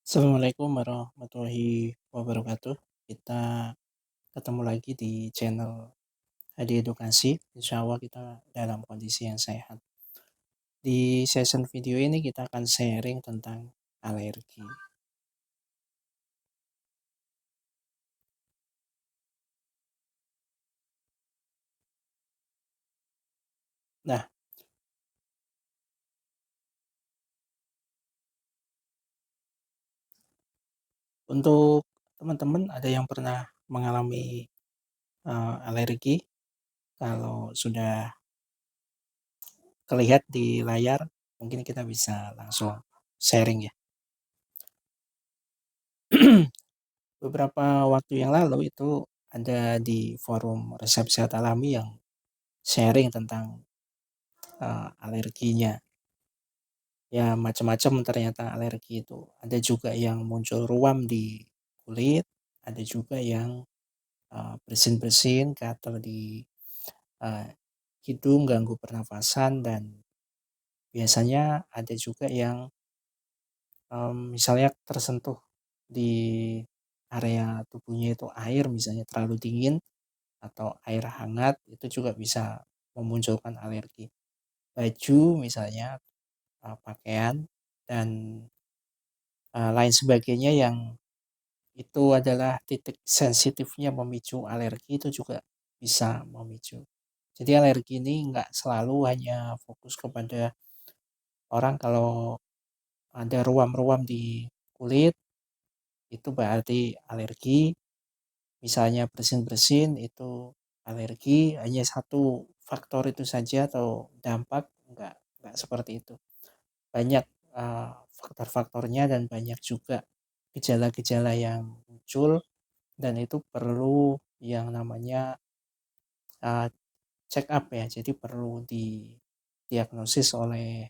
Assalamualaikum warahmatullahi wabarakatuh. Kita ketemu lagi di channel Hadi Edukasi. Insya Allah kita dalam kondisi yang sehat. Di session video ini kita akan sharing tentang alergi. Nah, untuk teman-teman ada yang pernah mengalami alergi? Kalau sudah terlihat di layar, mungkin kita bisa langsung sharing ya. Beberapa waktu yang lalu itu ada di forum resep sehat alami yang sharing tentang alerginya. Ya macam-macam ternyata alergi itu. Ada juga yang muncul ruam di kulit, ada juga yang bersin-bersin, gatal di uh, hidung, ganggu pernafasan, dan biasanya ada juga yang misalnya tersentuh di area tubuhnya itu air, misalnya terlalu dingin atau air hangat, itu juga bisa memunculkan alergi. Baju misalnya, pakaian, dan lain sebagainya yang itu adalah titik sensitifnya memicu alergi, itu juga bisa memicu. Jadi alergi ini nggak selalu hanya fokus kepada orang kalau ada ruam-ruam di kulit itu berarti alergi, misalnya bersin-bersin itu alergi, hanya satu faktor itu saja atau dampak, nggak seperti itu. Banyak faktor-faktornya dan banyak juga gejala-gejala yang muncul, dan itu perlu yang namanya check up ya. Jadi perlu didiagnosis oleh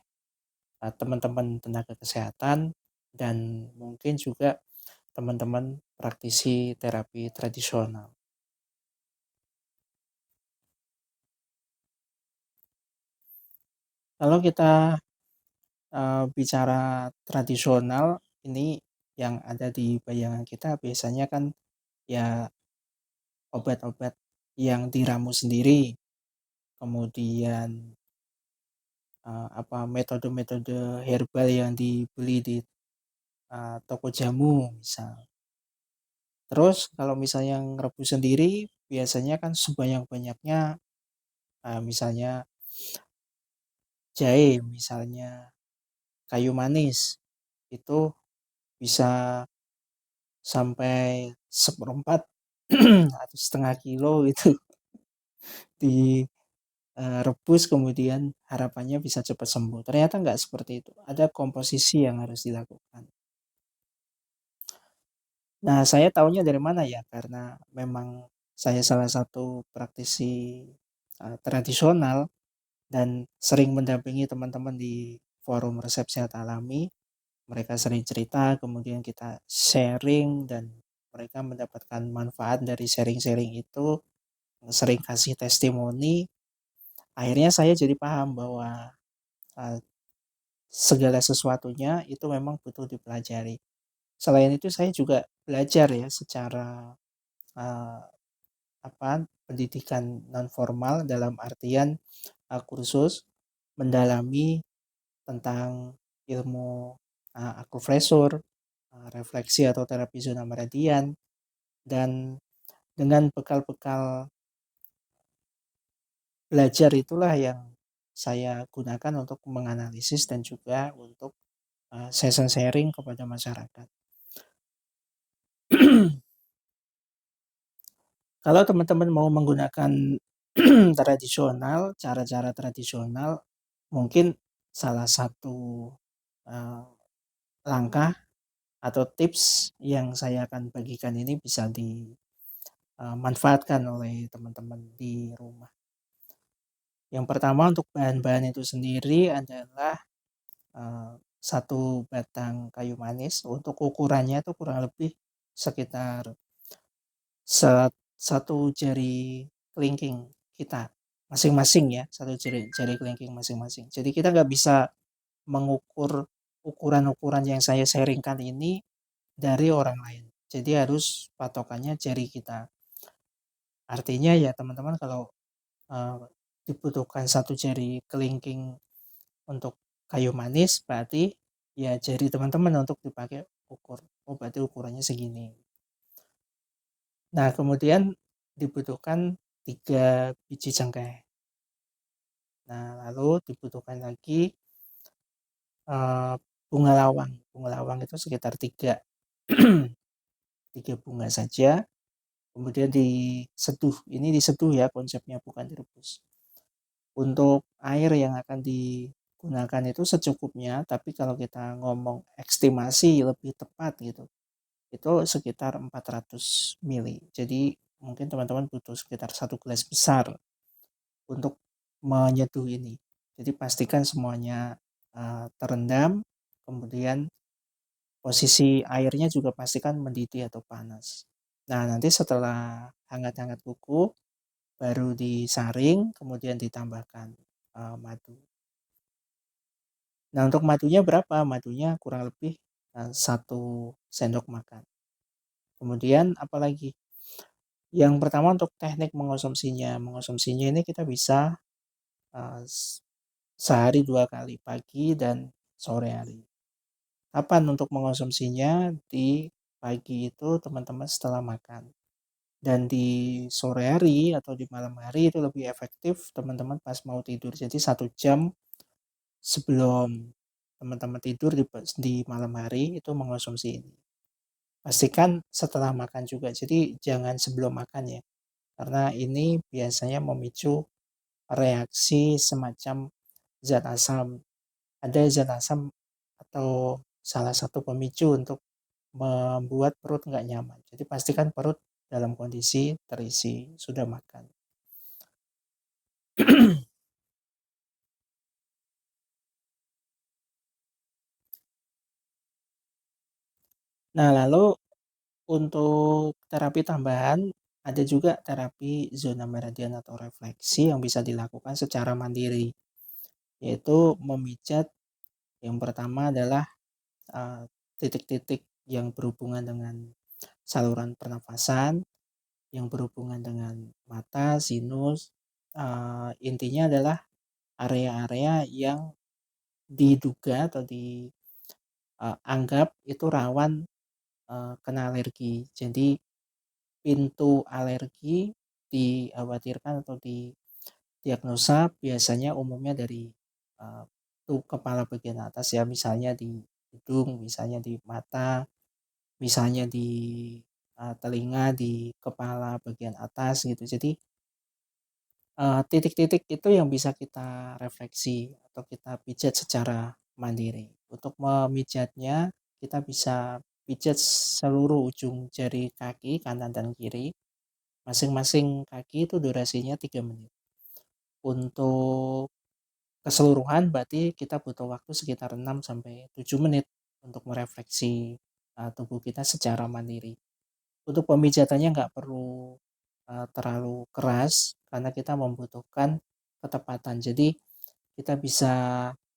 teman-teman tenaga kesehatan dan mungkin juga teman-teman praktisi terapi tradisional. Kalau kita bicara tradisional, ini yang ada di bayangan kita biasanya kan ya obat-obat yang diramu sendiri, kemudian metode-metode herbal yang dibeli di toko jamu misal. Terus kalau misalnya yang rebus sendiri, biasanya kan sebanyak-banyaknya misalnya jahe, misalnya kayu manis, itu bisa sampai seperempat atau setengah kilo itu direbus, kemudian harapannya bisa cepat sembuh. Ternyata nggak seperti itu. Ada komposisi yang harus dilakukan. Nah, saya tahunya dari mana ya? Karena memang saya salah satu praktisi tradisional dan sering mendampingi teman-teman di forum resep sehat alami. Mereka sering cerita, kemudian kita sharing, dan mereka mendapatkan manfaat dari sharing-sharing itu, sering kasih testimoni. Akhirnya saya jadi paham bahwa uh, segala sesuatunya itu memang butuh dipelajari. Selain itu saya juga belajar ya secara uh, pendidikan non formal, dalam artian kursus mendalami tentang ilmu akupresur, refleksi atau terapi zona meridian, dan dengan bekal-bekal belajar itulah yang saya gunakan untuk menganalisis dan juga untuk session sharing kepada masyarakat. Kalau teman-teman mau menggunakan tradisional, cara-cara tradisional, mungkin salah satu uh, langkah atau tips yang saya akan bagikan ini bisa dimanfaatkan oleh teman-teman di rumah. Yang pertama, untuk bahan-bahan itu sendiri adalah satu batang kayu manis. Untuk ukurannya itu kurang lebih sekitar satu jari kelingking kita masing-masing ya, satu jari kelingking masing-masing. Jadi kita nggak bisa mengukur ukuran-ukuran yang saya sharingkan ini dari orang lain. Jadi harus patokannya jari kita. Artinya ya teman-teman kalau dibutuhkan satu jari kelingking untuk kayu manis, berarti ya jari teman-teman untuk dipakai ukur. Oh berarti ukurannya segini. Nah kemudian dibutuhkan 3 biji cengkeh. Nah lalu dibutuhkan lagi bunga lawang. Bunga lawang itu sekitar 3 3 bunga saja. Kemudian diseduh. Ini diseduh ya konsepnya, bukan direbus. Untuk air yang akan digunakan itu secukupnya, tapi kalau kita ngomong estimasi lebih tepat gitu, itu sekitar 400 mili. Jadi mungkin teman-teman butuh sekitar 1 gelas besar untuk menyeduh ini. Jadi pastikan semuanya terendam, kemudian posisi airnya juga pastikan mendidih atau panas. Nah nanti setelah hangat-hangat kuku, baru disaring, kemudian ditambahkan madu. Nah untuk madunya berapa? Madunya kurang lebih 1 sendok makan. Kemudian apalagi? Yang pertama untuk teknik mengonsumsinya. Mengonsumsinya ini kita bisa sehari 2 kali, pagi dan sore hari. Kapan untuk mengonsumsinya? Di pagi itu teman-teman setelah makan. Dan di sore hari atau di malam hari itu lebih efektif teman-teman pas mau tidur. Jadi 1 jam sebelum teman-teman tidur di malam hari itu mengonsumsi ini. Pastikan setelah makan juga. Jadi jangan sebelum makan ya. Karena ini biasanya memicu reaksi semacam zat asam. Ada zat asam atau salah satu pemicu untuk membuat perut nggak nyaman. Jadi pastikan perut dalam kondisi terisi, sudah makan. Nah lalu untuk terapi tambahan, ada juga terapi zona meridian atau refleksi yang bisa dilakukan secara mandiri, yaitu memijat. Yang pertama adalah titik-titik yang berhubungan dengan saluran pernafasan, yang berhubungan dengan mata, sinus. Intinya adalah area-area yang diduga atau dianggap itu rawan kena alergi. Jadi pintu alergi dikhawatirkan atau didiagnosa biasanya umumnya dari kepala bagian atas ya, misalnya di hidung, misalnya di mata, misalnya di telinga, di kepala bagian atas gitu. Jadi titik-titik itu yang bisa kita refleksi atau kita pijat secara mandiri. Untuk memijatnya kita bisa pijat seluruh ujung jari kaki kanan dan kiri. Masing-masing kaki itu durasinya 3 menit. Untuk keseluruhan berarti kita butuh waktu sekitar 6 sampai 7 menit untuk merefleksi tubuh kita secara mandiri. Untuk pemijatannya nggak perlu terlalu keras karena kita membutuhkan ketepatan. Jadi kita bisa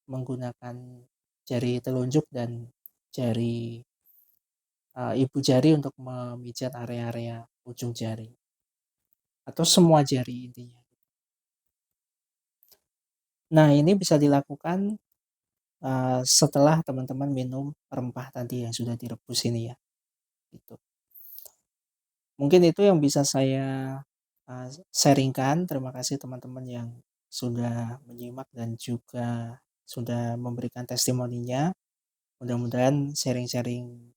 menggunakan jari telunjuk dan jari ibu jari untuk memijat area-area ujung jari atau semua jari intinya. Nah ini bisa dilakukan setelah teman-teman minum rempah tadi yang sudah direbus ini ya. Gitu. Mungkin itu yang bisa saya sharingkan. Terima kasih teman-teman yang sudah menyimak dan juga sudah memberikan testimoninya. Mudah-mudahan sharing-sharing